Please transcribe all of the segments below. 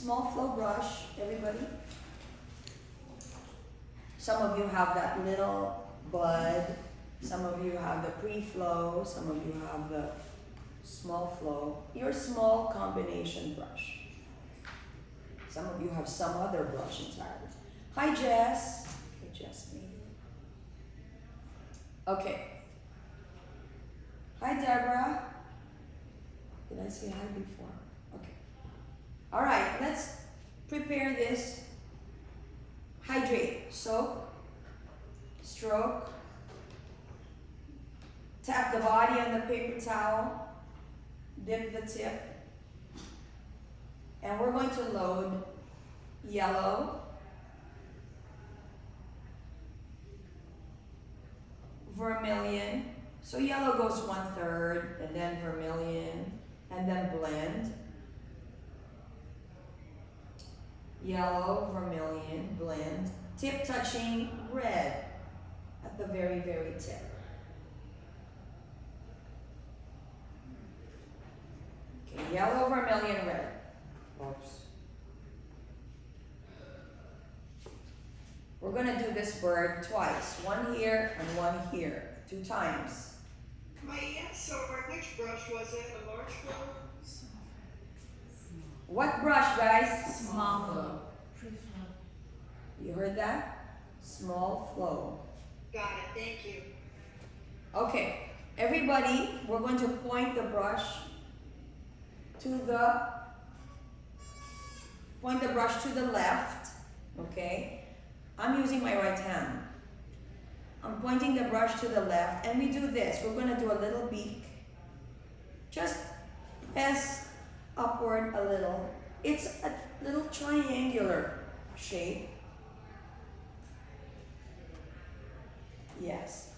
Small flow brush, everybody. Some of you have that little bud. Some of you have the pre-flow. Some of you have the small flow. Your small combination brush. Some of you have some other brush entirely. Hi, Jess. Okay, Jess, maybe. Okay. Hi, Deborah. Did I say hi before? Okay. All right, let's prepare this. Hydrate, soak, stroke, tap the body on the paper towel, dip the tip, and we're going to load yellow, vermilion. So yellow goes 1/3, and then vermilion, and then blend. Yellow, vermilion, blend. Tip touching red at the very, very tip. Okay, yellow, vermilion, red. Oops. We're going to do this bird twice. One here and one here. 2 times. Sorry, which brush was it? A large one? What brush, guys? Small flow. You heard that? Small flow. Got it, thank you. Okay, everybody, we're going to point the brush to the left, okay? I'm using my right hand. I'm pointing the brush to the left, and we do this. We're going to do a little beak. Just press upward a little. It's a little triangular shape. Yes.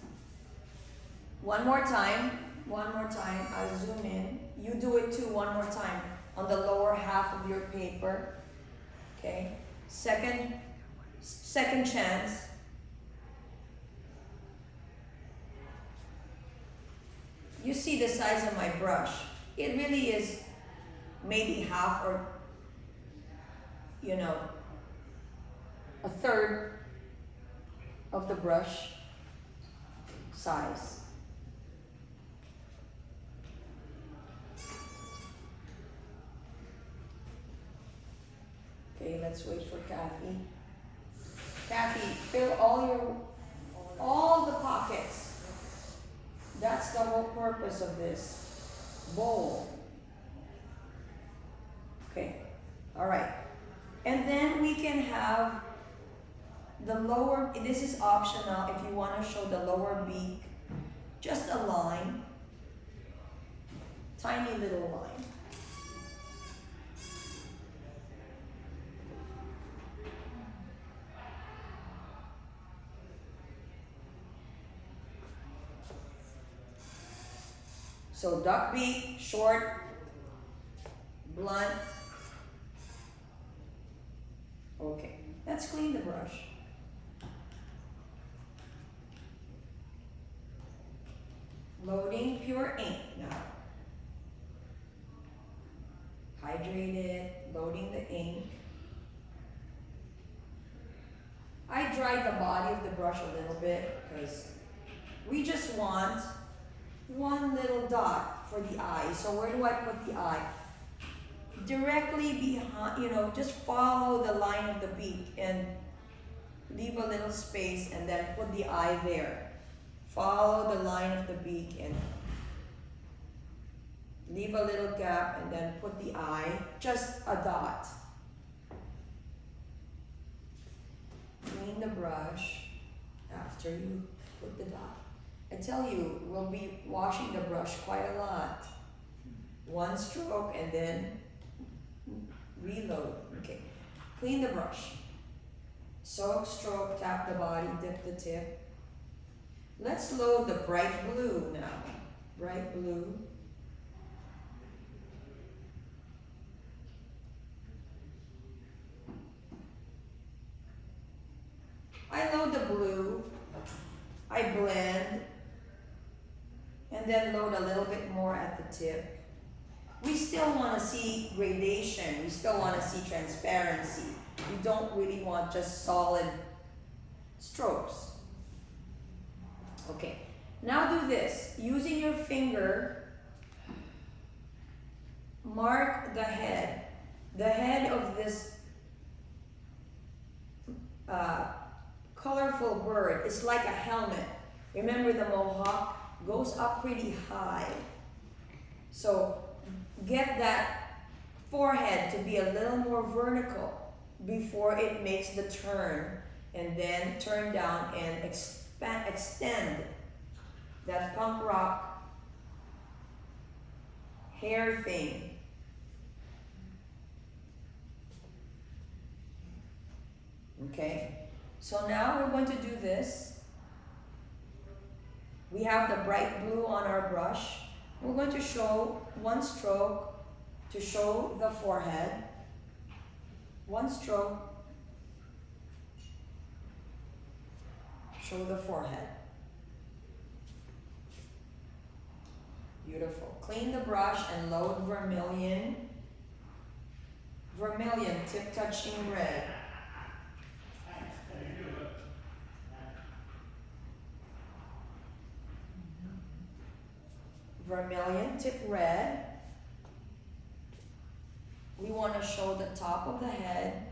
One more time. I'll zoom in. You do it too one more time on the lower half of your paper. Okay. Second chance. You see the size of my brush. It really is maybe half or, a third of the brush size. Okay, let's wait for Kathy. Kathy, fill all the pockets. That's the whole purpose of this bowl. Okay, all right. And then we can have the lower, this is optional if you want to show the lower beak, just a line, tiny little line. So duck beak, short, blunt. Okay, let's clean the brush. Loading pure ink now. Hydrated, loading the ink. I dry the body of the brush a little bit because we just want one little dot for the eye. So where do I put the eye? Directly behind, just follow the line of the beak and leave a little space and then put the eye there. Follow the line of the beak and leave a little gap and then put the eye, just a dot. Clean the brush after you put the dot. I tell you, we'll be washing the brush quite a lot. One stroke and then reload. Okay, clean the brush. Soak, stroke, tap the body, dip the tip. Let's load the bright blue now. Bright blue. I load the blue. I blend. And then load a little bit more at the tip. We still want to see gradation. We still want to see transparency. We don't really want just solid strokes. Okay, now do this. Using your finger, mark the head. The head of this colorful bird is like a helmet. Remember, the mohawk goes up pretty high. So get that forehead to be a little more vertical before it makes the turn, and then turn down and extend that punk rock hair thing. Okay, so now we're going to do this. We have the bright blue on our brush. We're going to show one stroke to show the forehead. One stroke, show the forehead. Beautiful. Clean the brush and load vermilion. Vermilion, tip touching red. Vermilion, tip red. We want to show the top of the head.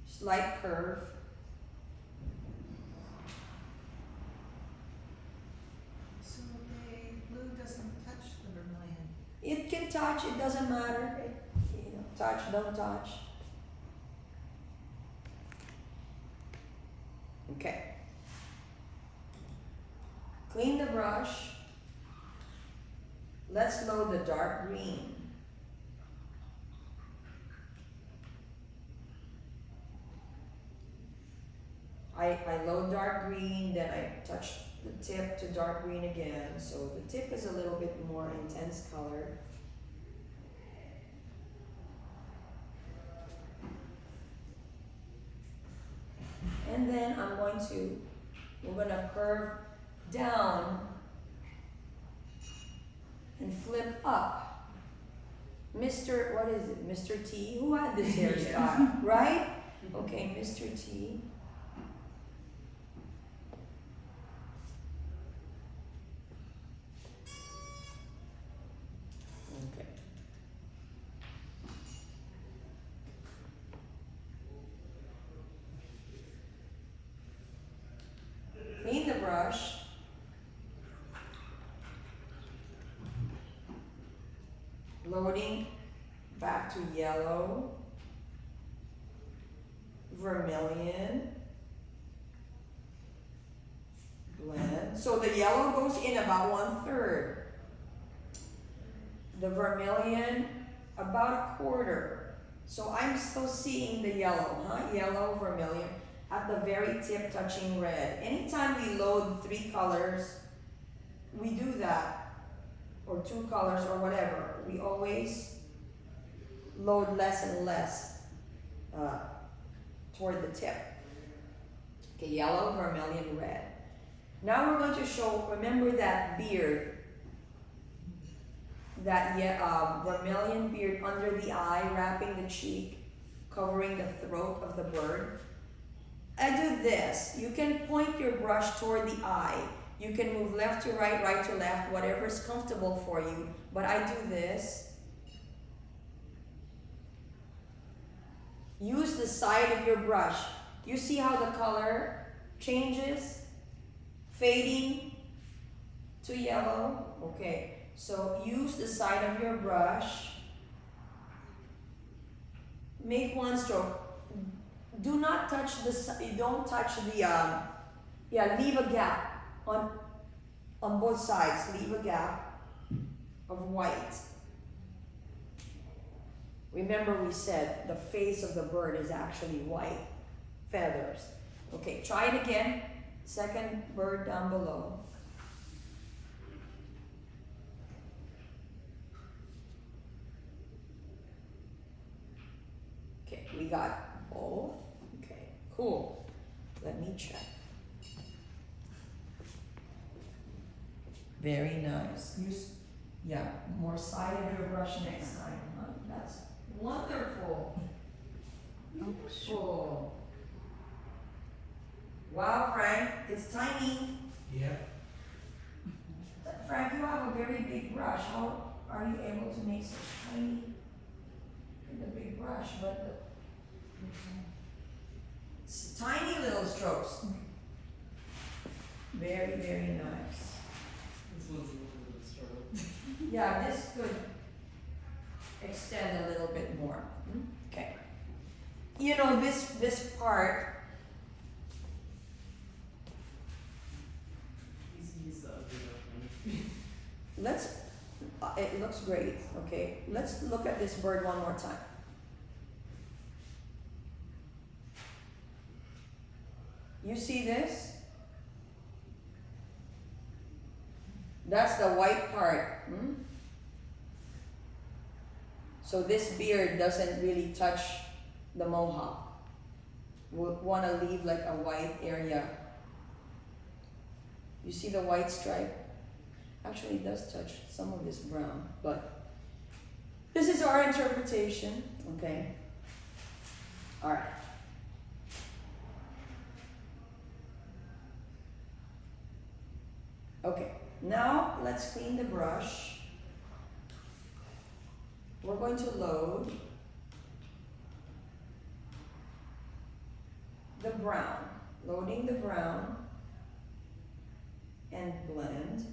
Slight curve. So the blue doesn't touch the vermilion. It can touch, it doesn't matter. Touch, don't touch. Okay. Clean the brush. Let's load the dark green. I load dark green, then I touch the tip to dark green again. So the tip is a little bit more intense color. And then we're going to curve down and flip up. Mr. What is it? Mr. T? Who had this hairstyle? Right? Okay, Mr. T. Okay. Clean the brush. Loading back to yellow, vermilion, blend. So the yellow goes in about 1/3. The vermilion about 1/4. So I'm still seeing the yellow, Yellow, vermilion at the very tip touching red. Anytime we load 3 colors, we do that. Or 2 colors or whatever, we always load less and less toward the tip. Okay, yellow, vermilion, red. Now we're going to show, remember that beard, that vermilion beard under the eye, wrapping the cheek, covering the throat of the bird. I do this. You can point your brush toward the eye. You can move left to right, right to left, whatever is comfortable for you. But I do this. Use the side of your brush. You see how the color changes? Fading to yellow. Okay, so use the side of your brush. Make one stroke. Do not touch the, don't touch the, leave a gap. On both sides, leave a gap of white. Remember we said the face of the bird is actually white feathers. Okay, try it again. Second bird down below. Okay, we got both. Okay, cool. Let me check. Very nice. Use, yeah, more side of your brush next time. Huh? That's wonderful. Beautiful. Wow, Frank, it's tiny. Yeah. Frank, you have a very big brush. How are you able to make such tiny, the big brush, but tiny little strokes? Very, very nice. This one's a little bit of a struggle. Yeah, this could extend a little bit more. Okay. You know, this part, He's the ugly duckling. let's, it looks great, okay? Let's look at this bird one more time. You see this? That's the white part. So this beard doesn't really touch the mohawk. We'll want to leave like a white area. You see the white stripe? Actually, it does touch some of this brown, but this is our interpretation, okay? All right. Okay, now let's clean the brush. We're going to load the brown, loading the brown and blend.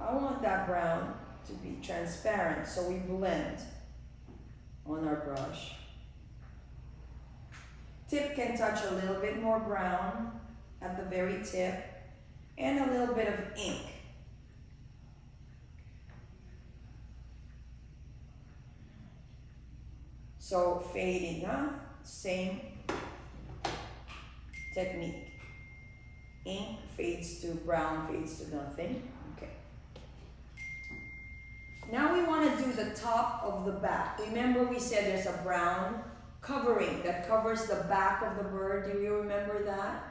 I want that brown to be transparent, so we blend on our brush. Tip can touch a little bit more brown at the very tip and a little bit of ink. So fading, huh? Same technique. Ink fades to brown, fades to nothing. Okay. Now we want to do the top of the back. Remember we said there's a brown covering that covers the back of the bird. Do you remember that?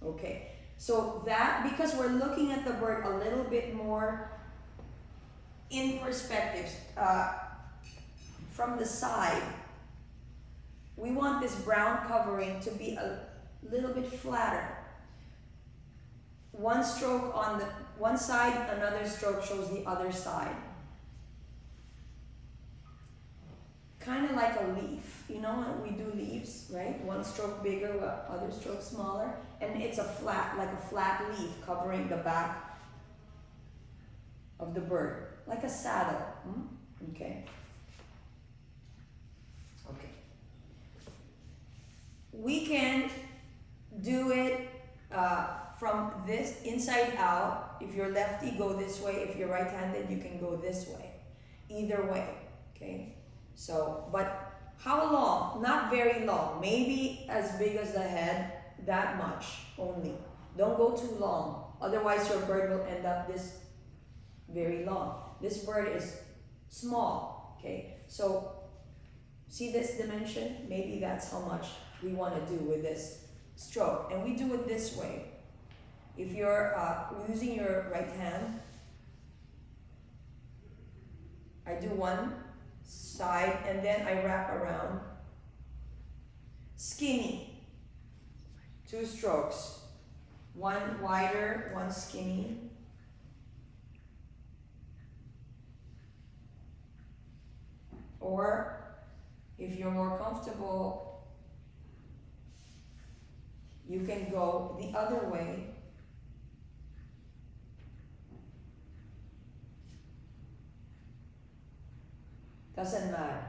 Okay. So that, because we're looking at the bird a little bit more in perspective, from the side, we want this brown covering to be a little bit flatter. One stroke on the one side, another stroke shows the other side. Kind of like a leaf. You know how we do leaves, right? One stroke bigger, other stroke smaller. And it's a flat, like a flat leaf covering the back of the bird. Like a saddle. Okay. Okay. We can do it from this inside out. If you're lefty, go this way. If you're right-handed, you can go this way. Either way, okay? So, but how long? Not very long. Maybe as big as the head, that much only. Don't go too long. Otherwise, your bird will end up this very long. This bird is small, okay? So, see this dimension? Maybe that's how much we want to do with this stroke. And we do it this way. If you're using your right hand, I do one side and then I wrap around. Skinny. 2 strokes. One wider, one skinny. Or if you're more comfortable, you can go the other way. Doesn't matter.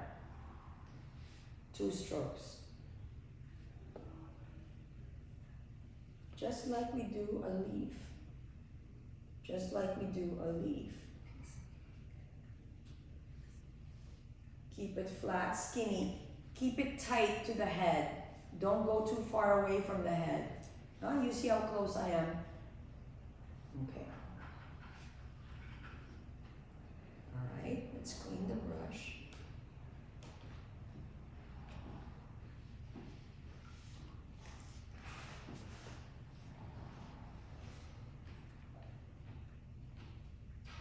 2 strokes. Just like we do a leaf. Just like we do a leaf. Keep it flat, skinny. Keep it tight to the head. Don't go too far away from the head. Huh? You see how close I am? Okay. Alright, let's clean the brush.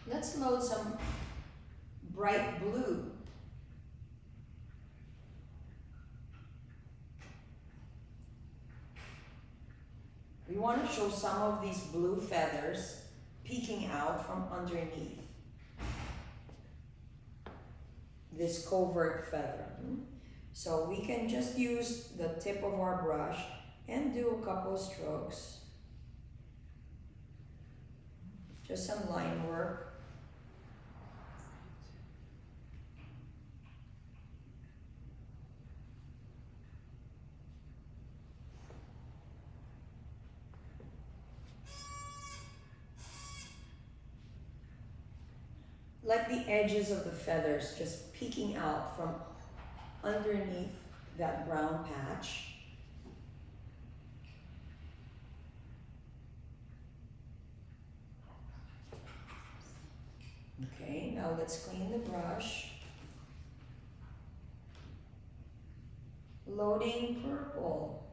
Let's load some bright blue. We want to show some of these blue feathers peeking out from underneath this covert feather. So we can just use the tip of our brush and do a couple strokes. Just some line work. Like the edges of the feathers just peeking out from underneath that brown patch. Okay, now let's clean the brush. Loading purple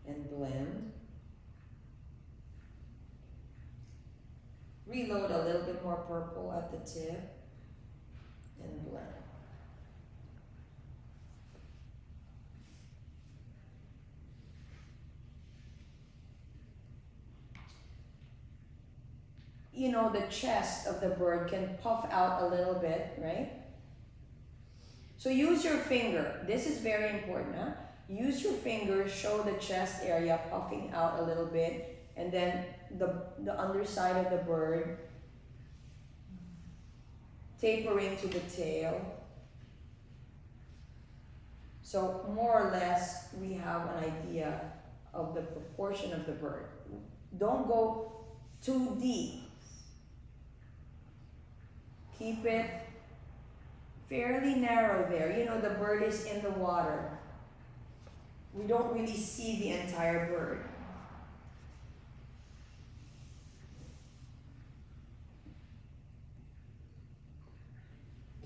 and blend. Reload a little bit more purple at the tip and blend. You know, the chest of the bird can puff out a little bit, right? So use your finger. This is very important, huh? Use your finger, show the chest area puffing out a little bit, and then the underside of the bird tapering to the tail. So more or less we have an idea of the proportion of the bird. Don't go too deep. Keep it fairly narrow there. You know, the bird is in the water. We don't really see the entire bird.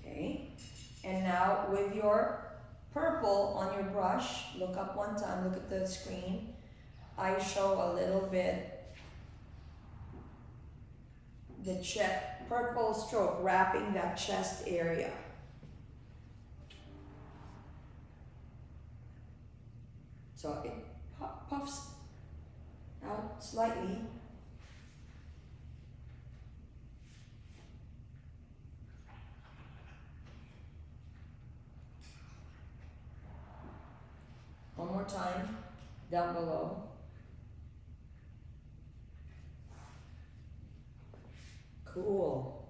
Okay, and now with your purple on your brush, look up one time, look at the screen. I show a little bit the purple stroke wrapping that chest area. So it puffs out slightly. One more time, down below. Cool.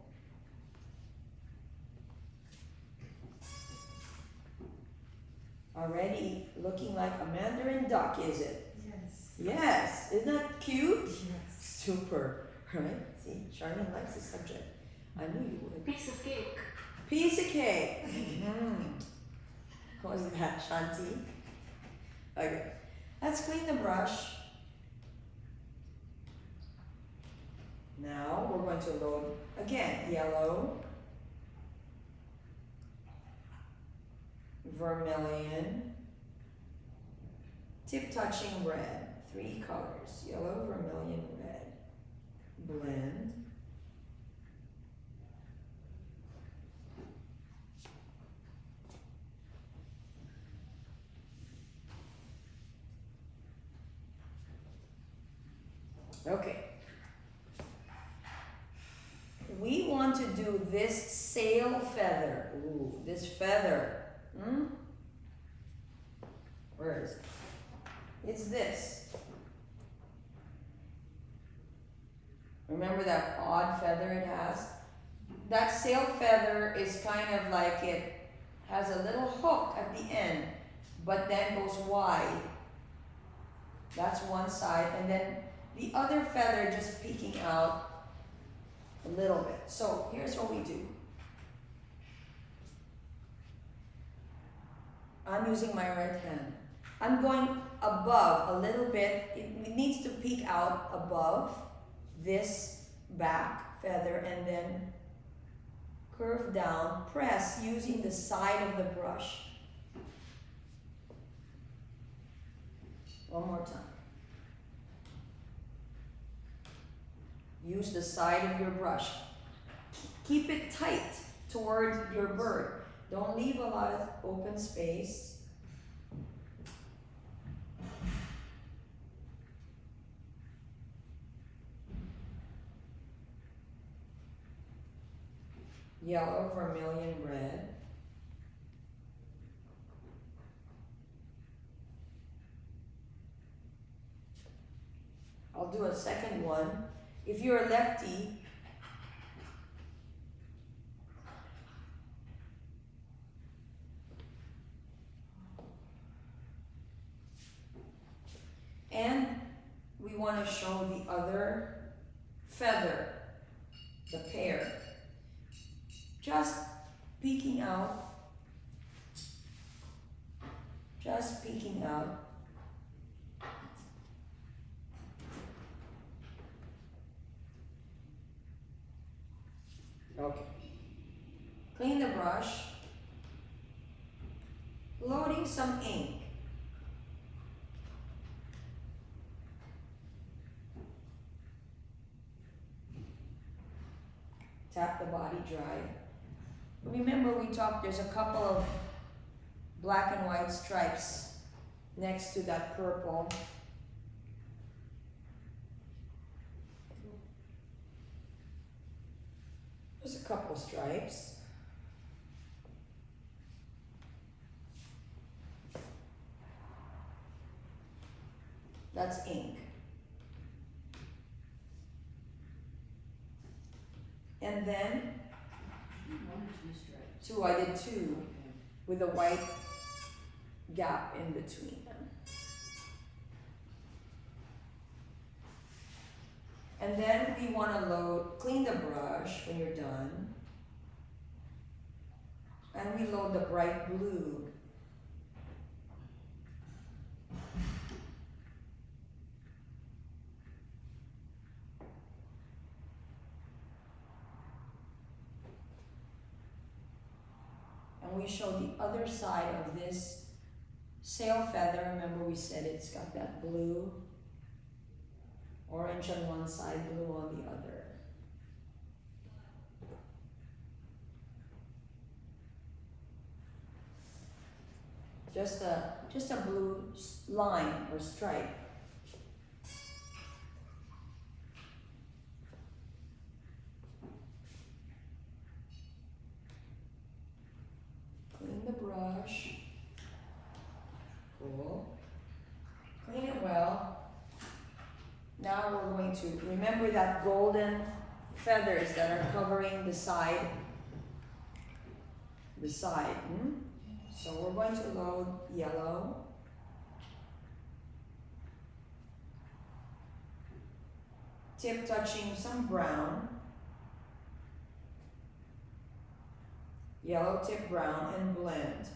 Already looking like a Mandarin duck, is it? Yes. Yes. Isn't that cute? Yes. Super. Right? See, Charlene likes the subject. I knew you would. Piece of cake. Piece of cake. What was that, Shanti? Okay. Let's clean the brush. Now we're going to load again yellow, vermilion, tip touching red, 3 colors, yellow, vermilion, red. Blend. Okay. We want to do this sail feather. Ooh, this feather. Where is it? It's this. Remember that odd feather it has? That sail feather is kind of like it has a little hook at the end, but then goes wide. That's one side, and then the other feather just peeking out a little bit. So here's what we do. I'm using my right hand. I'm going above a little bit. It needs to peek out above this back feather and then curve down, press using the side of the brush. One more time. Use the side of your brush. Keep it tight toward your bird. Don't leave a lot of open space. Yellow, vermilion, red. I'll do a second one. If you're a lefty, and we want to show the other feather, the pair, just peeking out, just peeking out. Okay. Clean the brush. Loading some ink. Tap the body dry. Remember we talked, there's a couple of black and white stripes next to that purple. There's a couple stripes. That's ink. And then, One or two stripes. two, I did two, Okay. with a white gap in between them. And then we want to clean the brush when you're done. And we load the bright blue. And we show the other side of this sail feather. Remember we said it's got that blue, orange on one side, blue on the other. Just a blue line or stripe. Clean the brush. Cool. Clean it well. Now we're going to remember that golden feathers that are covering the side. So we're going to load yellow. Tip touching some brown. Yellow tip brown and blend.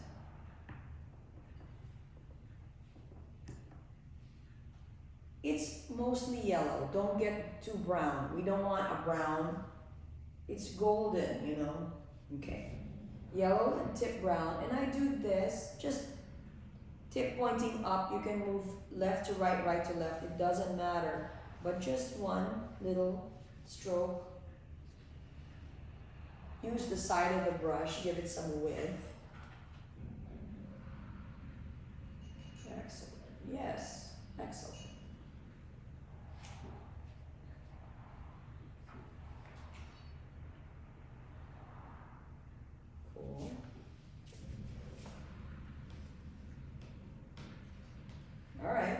It's mostly yellow. Don't get too brown. We don't want a brown. It's golden, you know. Okay. Yellow and tip brown. And I do this, just tip pointing up. You can move left to right, right to left. It doesn't matter. But just one little stroke. Use the side of the brush. Give it some width. Excellent. Yes. Excellent. Cool. All right.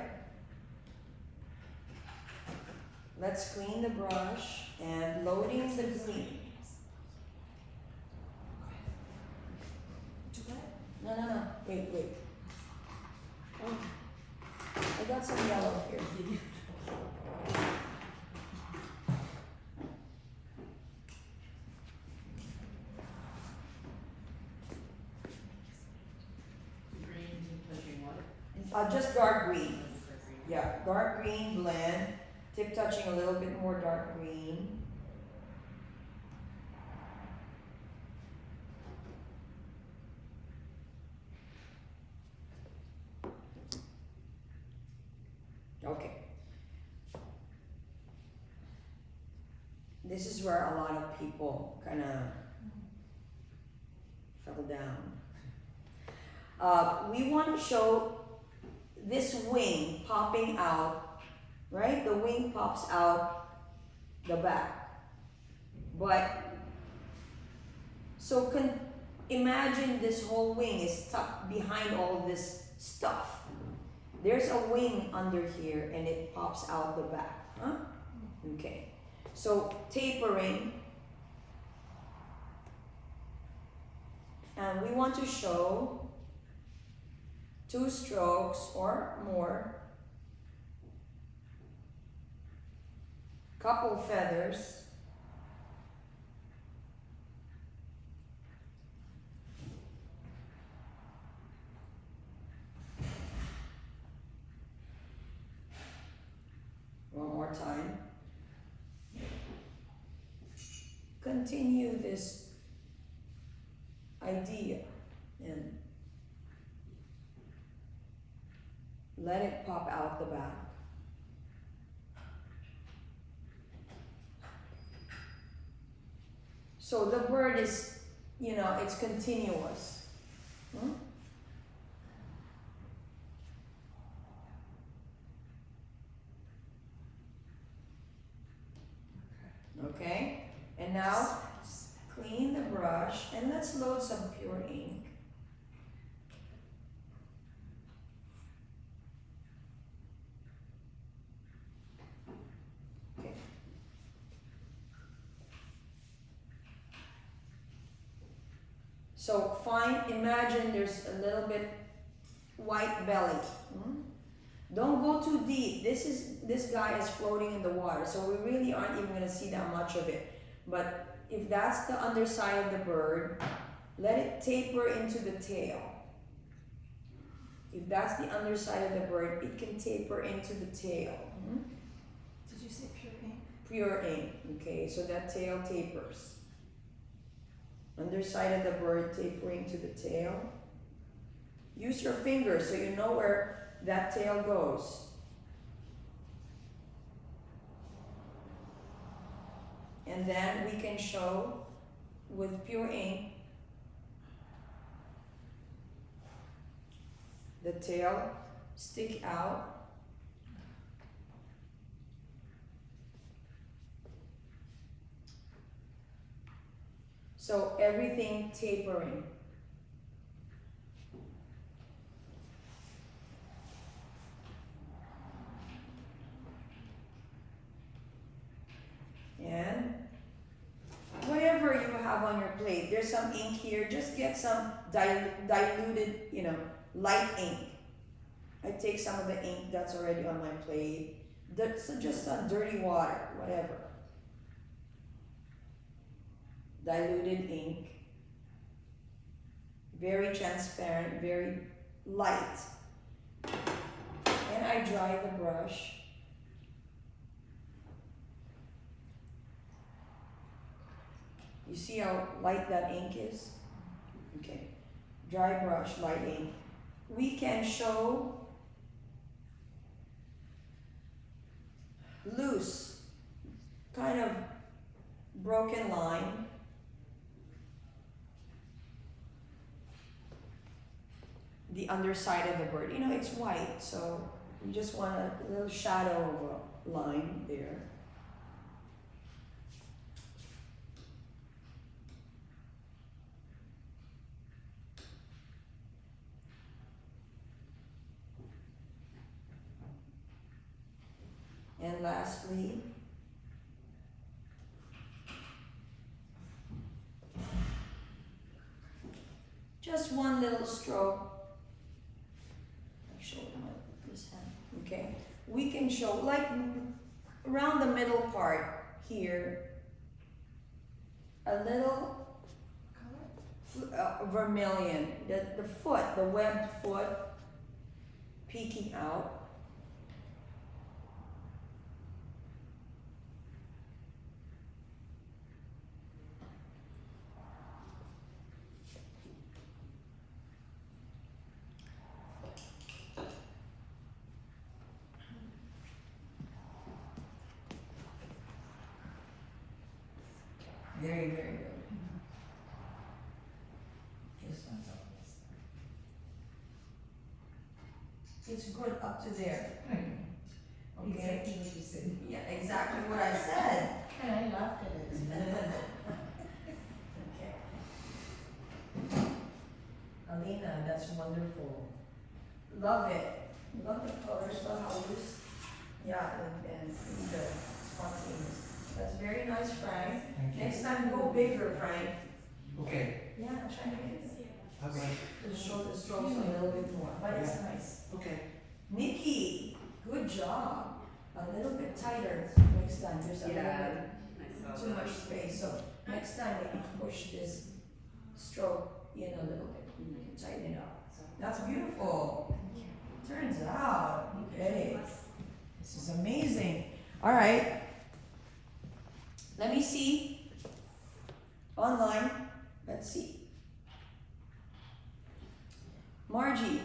Let's clean the brush and loading the green. No. Wait. Oh, I got some yellow here. Green and touching what? Just dark green. Yeah, dark green blend. Tip touching a little bit more dark green. Okay. this is where a lot of people kind of fell down. We want to show this wing popping out, right? The wing pops out the back. But, so imagine this whole wing is tucked behind all of this stuff. There's a wing under here and it pops out the back, huh? Okay. So tapering, and we want to show 2 strokes or more, couple feathers, one more time. Continue this idea and let it pop out the back. So the bird is, it's continuous. Hmm? Okay, and now clean the brush and let's load some pure ink. Okay. So imagine there's a little bit white belly. Hmm? Don't go too deep. This guy is floating in the water, so we really aren't even gonna see that much of it. But if that's the underside of the bird, let it taper into the tail. If that's the underside of the bird, it can taper into the tail. Hmm? Did you say pure ink? Pure ink. Okay, so that tail tapers. Underside of the bird tapering to the tail. Use your fingers so you know where that tail goes. And then we can show with pure ink the tail stick out. So everything tapering. And whatever you have on your plate, there's some ink here, just get some diluted, light ink. I take some of the ink that's already on my plate. That's just some dirty water, whatever. Diluted ink. Very transparent, very light. And I dry the brush. You see how light that ink is? Okay. Dry brush, light ink. We can show loose, kind of broken line. The underside of the bird. It's white, so you just want a little shadow of a line there. And lastly, just one little stroke. I show it this hand. Okay, we can show like around the middle part here, a little vermilion. The foot, the webbed foot, peeking out. Very, very good. This one's almost It's good up to there. there. Okay. Exactly what you said. Yeah, exactly what I said. And I laughed at it. Okay. Alina, that's wonderful. Love it. Love the colors, love how loose. Yeah, and it's good. Spontaneous. That's very nice, Frank. Thank you. Next time go bigger, Frank. Okay. Yeah, try to get it. Okay. To show the strokes a little bit more, but it's nice. Okay. Nikki, good job. A little bit tighter next time. There's a little bit too much space. So next time maybe push this stroke in a little bit. Tighten it up. That's beautiful. Turns out, okay. This is amazing. All right. Let me see. Online. Let's see. Margie,